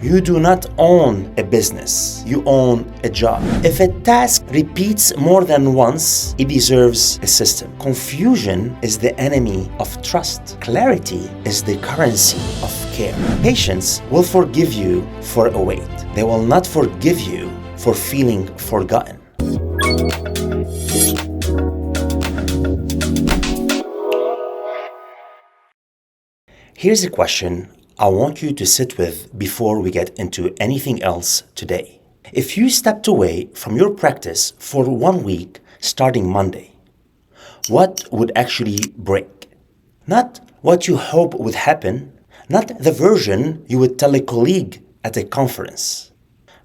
You do not own a business, you own a job. If a task repeats more than once, it deserves a system. Confusion is the enemy of trust. Clarity is the currency of care. Patients will forgive you for a wait. They will not forgive you for feeling forgotten. Here's a question I want you to sit with before we get into anything else today. If you stepped away from your practice for 1 week starting Monday, what would actually break? Not what you hope would happen, not the version you would tell a colleague at a conference.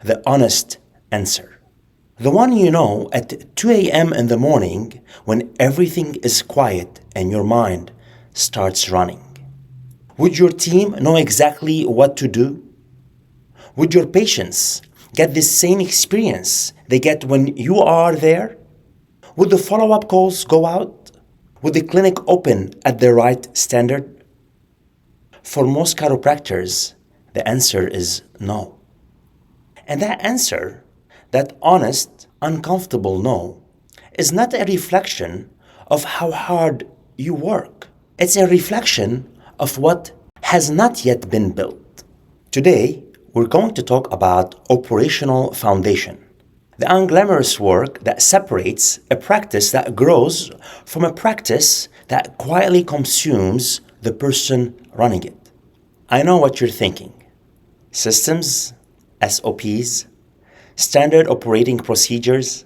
The honest answer. The one you know at 2 a.m. in the morning when everything is quiet and your mind starts running. Would your team know exactly what to do? Would your patients get the same experience they get when you are there? Would the follow-up calls go out? Would the clinic open at the right standard? For most chiropractors, the answer is no. And that answer, that honest, uncomfortable no, is not a reflection of how hard you work. It's a reflection of what has not yet been built. Today, we're going to talk about operational foundation, the unglamorous work that separates a practice that grows from a practice that quietly consumes the person running it. I know what you're thinking. Systems, SOPs, standard operating procedures.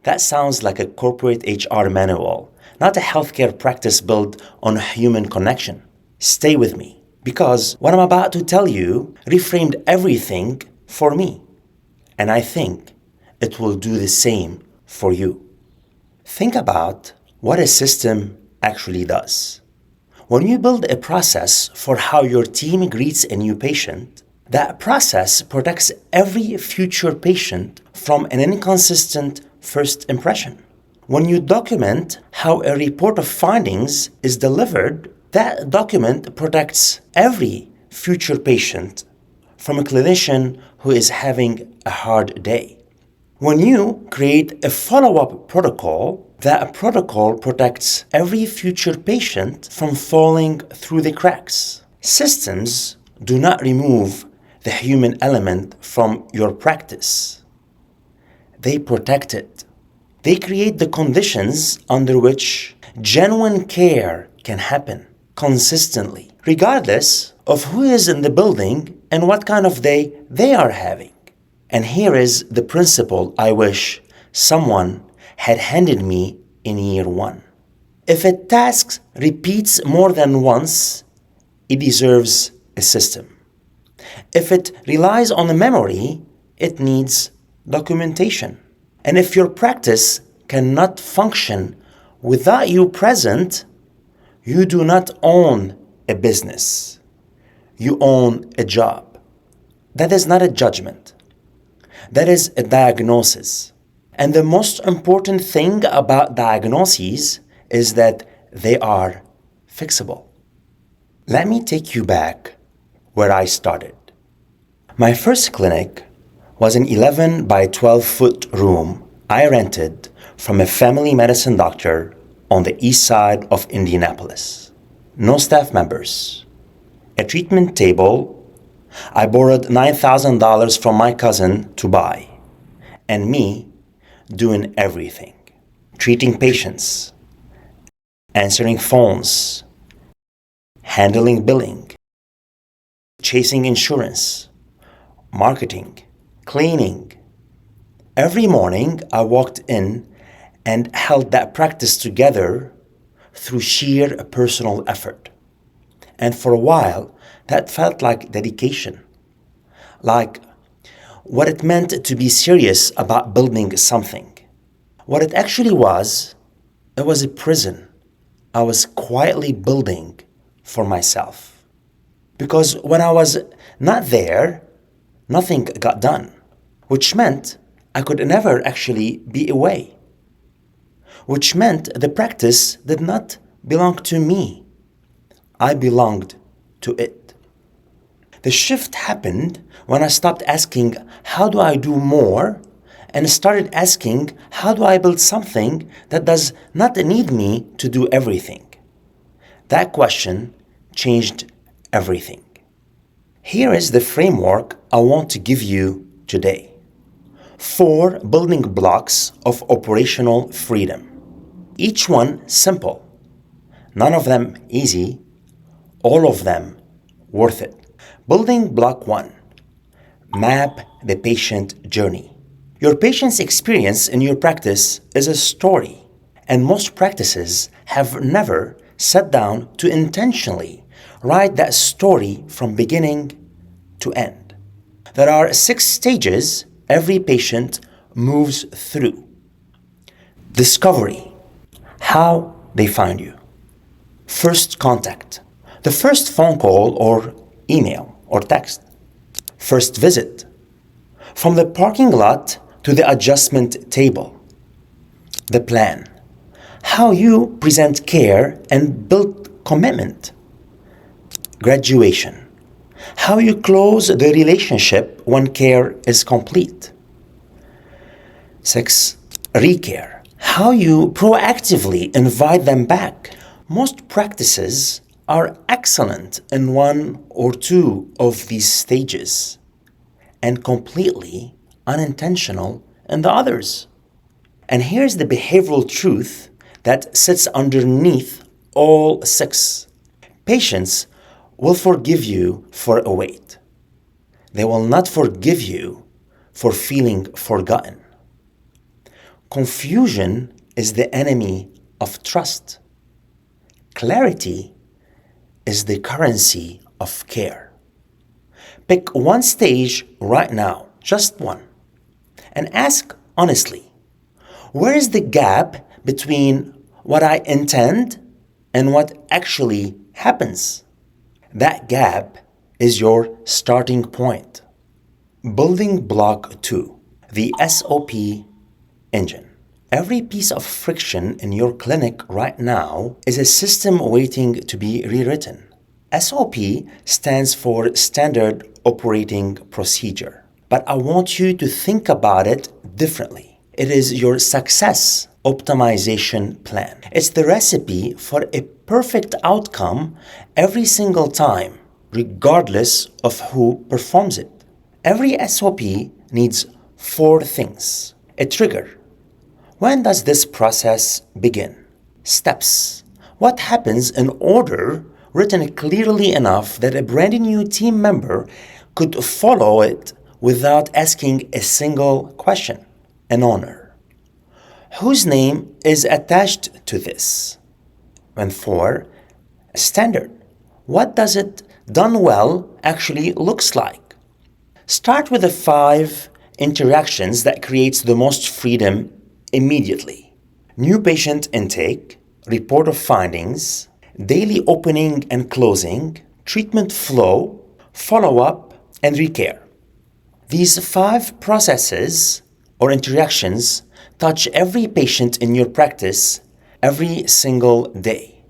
That sounds like a corporate HR manual, not a healthcare practice built on human connection. Stay with me, because what I'm about to tell you reframed everything for me, and I think it will do the same for you. Think about what a system actually does. When you build a process for how your team greets a new patient, that process protects every future patient from an inconsistent first impression. When you document how a report of findings is delivered, that document protects every future patient from a clinician who is having a hard day. When you create a follow-up protocol, that protocol protects every future patient from falling through the cracks. Systems do not remove the human element from your practice. They protect it. They create the conditions under which genuine care can happen consistently, regardless of who is in the building and what kind of day they are having. And here is the principle I wish someone had handed me in year 1. If a task repeats more than once, it deserves a system. If it relies on a memory, it needs documentation. And if your practice cannot function without you present, you do not own a business. You own a job. That is not a judgment. That is a diagnosis. And the most important thing about diagnoses is that they are fixable. Let me take you back where I started. My first clinic was an 11 by 12 foot room I rented from a family medicine doctor on the east side of Indianapolis. No staff members. A treatment table I borrowed $9,000 from my cousin to buy. And me doing everything. Treating patients, answering phones, handling billing, chasing insurance, marketing, cleaning. Every morning I walked in and held that practice together through sheer personal effort. And for a while, that felt like dedication, like what it meant to be serious about building something. What it actually was, it was a prison I was quietly building for myself. Because when I was not there, nothing got done, which meant I could never actually be away. Which meant the practice did not belong to me. I belonged to it. The shift happened when I stopped asking, how do I do more? And started asking, how do I build something that does not need me to do everything? That question changed everything. Here is the framework I want to give you today. 4 building blocks of operational freedom. Each one simple. None of them easy. All of them worth it. Building block 1. Map the patient journey. Your patient's experience in your practice is a story, and most practices have never sat down to intentionally write that story from beginning to end. There are 6 stages every patient moves through. Discovery, how they find you. First contact, the first phone call or email or text. First visit, from the parking lot to the adjustment table. The plan, how you present care and build commitment. Graduation, how you close the relationship when care is complete. 6. Recare, how you proactively invite them back. Most practices are excellent in 1 or 2 of these stages and completely unintentional in the others. And here's the behavioral truth that sits underneath all 6. Patients will forgive you for a wait. They will not forgive you for feeling forgotten. Confusion is the enemy of trust. Clarity is the currency of care. Pick one stage right now, just one, and ask honestly, where is the gap between what I intend and what actually happens? That gap is your starting point. Building block 2, the SOP engine. Every piece of friction in your clinic right now is a system waiting to be rewritten. SOP stands for Standard Operating Procedure, but I want you to think about it differently. It is your success optimization plan. It's the recipe for a perfect outcome every single time, regardless of who performs it. Every SOP needs 4 things. A trigger. When does this process begin? Steps. What happens in order, written clearly enough that a brand new team member could follow it without asking a single question? An owner. Whose name is attached to this? And 4, a standard. What does it done well actually looks like? Start with the 5 interactions that creates the most freedom immediately. New patient intake, report of findings, daily opening and closing, treatment flow, follow-up, and recare. These 5 processes or interactions touch every patient in your practice every single day.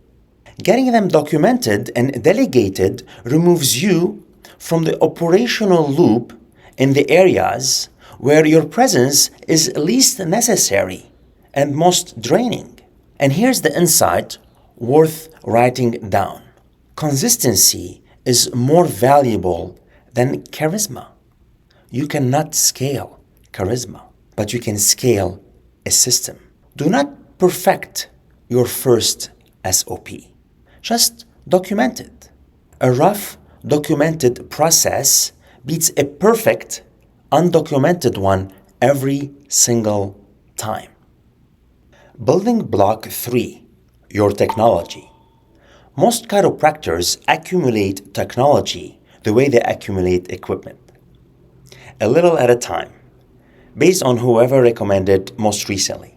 Getting them documented and delegated removes you from the operational loop in the areas where your presence is least necessary and most draining. And here's the insight worth writing down. Consistency is more valuable than charisma. You cannot scale charisma, but you can scale a system. Do not perfect your first SOP. Just document it. A rough, documented process beats a perfect, undocumented one every single time. Building block 3, your technology. Most chiropractors accumulate technology the way they accumulate equipment, a little at a time, based on whoever recommended most recently,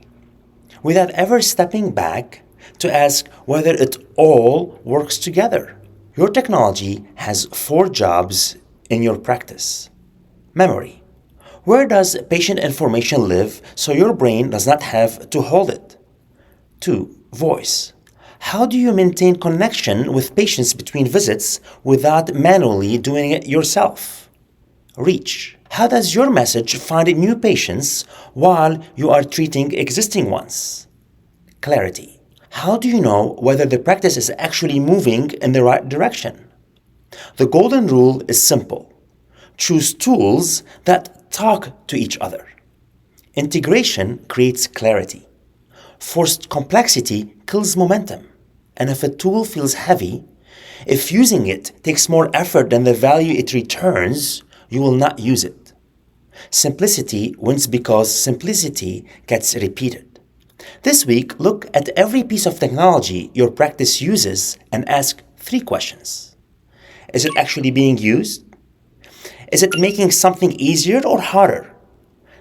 without ever stepping back to ask whether it all works together. Your technology has 4 jobs in your practice. Memory. Where does patient information live so your brain does not have to hold it? 2. Voice. How do you maintain connection with patients between visits without manually doing it yourself? Reach. How does your message find new patients while you are treating existing ones? Clarity. How do you know whether the practice is actually moving in the right direction? The golden rule is simple. Choose tools that talk to each other. Integration creates clarity. Forced complexity kills momentum. And if a tool feels heavy, if using it takes more effort than the value it returns, you will not use it. Simplicity wins because simplicity gets repeated. This week, look at every piece of technology your practice uses and ask 3 questions. Is it actually being used? Is it making something easier or harder?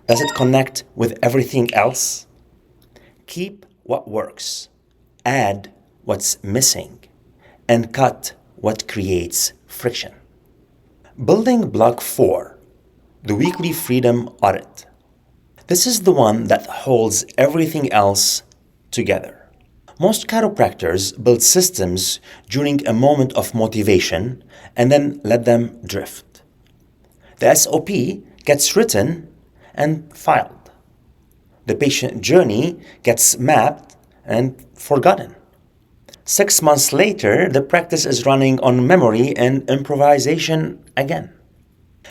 Does it connect with everything else? Keep what works, add what's missing, and cut what creates friction. Building block 4, the weekly freedom audit. This is the one that holds everything else together. Most chiropractors build systems during a moment of motivation and then let them drift. The SOP gets written and filed. The patient journey gets mapped and forgotten. 6 months later, the practice is running on memory and improvisation again.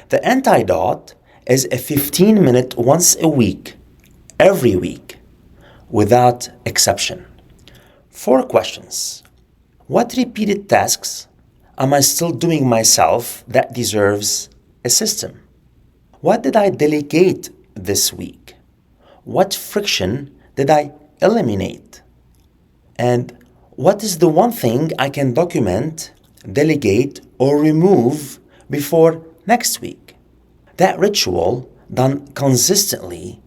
The antidote is a 15-minute once a week, every week, without exception. 4 questions. What repeated tasks am I still doing myself that deserves a system? What did I delegate this week? What friction did I eliminate? And what is the one thing I can document, delegate, or remove before next week? That ritual, done consistently,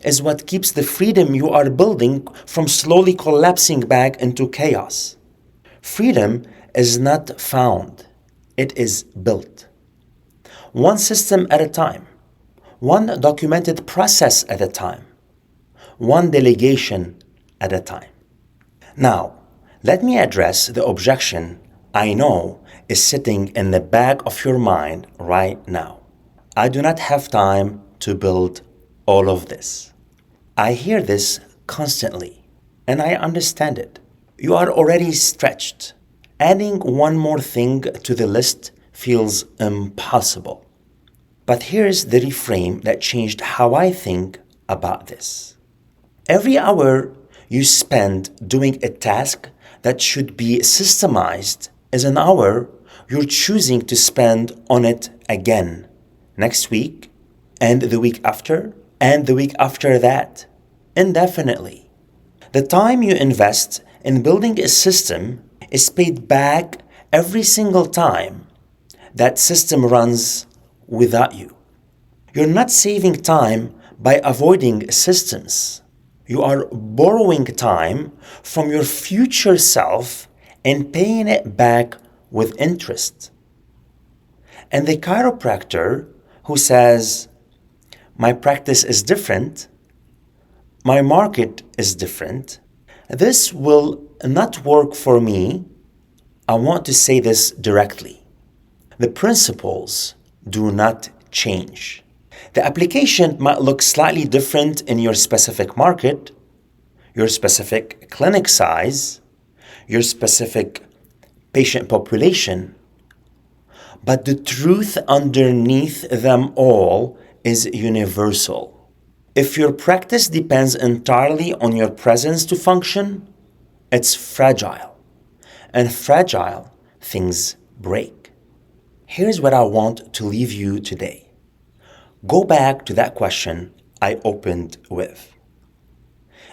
is what keeps the freedom you are building from slowly collapsing back into chaos. Freedom is not found, it is built. One system at a time, one documented process at a time, one delegation at a time. Now, let me address the objection I know is sitting in the back of your mind right now. I do not have time to build all of this. I hear this constantly, and I understand it. You are already stretched. Adding one more thing to the list feels impossible. But here's the reframe that changed how I think about this. Every hour you spend doing a task that should be systemized is an hour you're choosing to spend on it again next week, and the week after, and the week after that, indefinitely. The time you invest in building a system is paid back every single time that system runs without you. You're not saving time by avoiding systems. You are borrowing time from your future self and paying it back with interest. And the chiropractor who says, my practice is different, my market is different, this will not work for me. I want to say this directly. The principles do not change. The application might look slightly different in your specific market, your specific clinic size, your specific patient population, but the truth underneath them all is universal. If your practice depends entirely on your presence to function, it's fragile, and fragile things break. Here's what I want to leave you today. Go back to that question I opened with.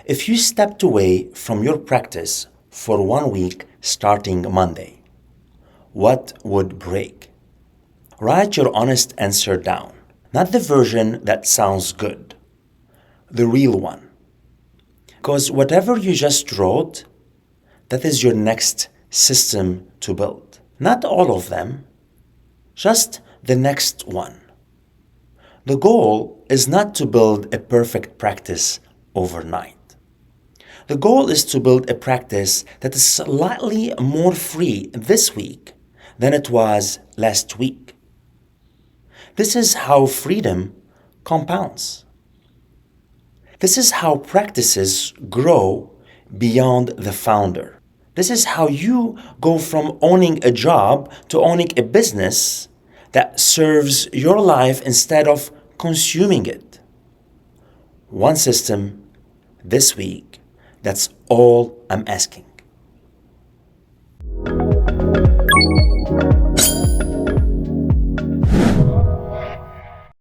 If you stepped away from your practice for 1 week starting Monday, what would break? Write your honest answer down, not the version that sounds good, the real one. Because whatever you just wrote, that is your next system to build. Not all of them, just the next one. The goal is not to build a perfect practice overnight. The goal is to build a practice that is slightly more free this week than it was last week. This is how freedom compounds. This is how practices grow beyond the founder. This is how you go from owning a job to owning a business that serves your life instead of consuming it. One system this week. That's all I'm asking.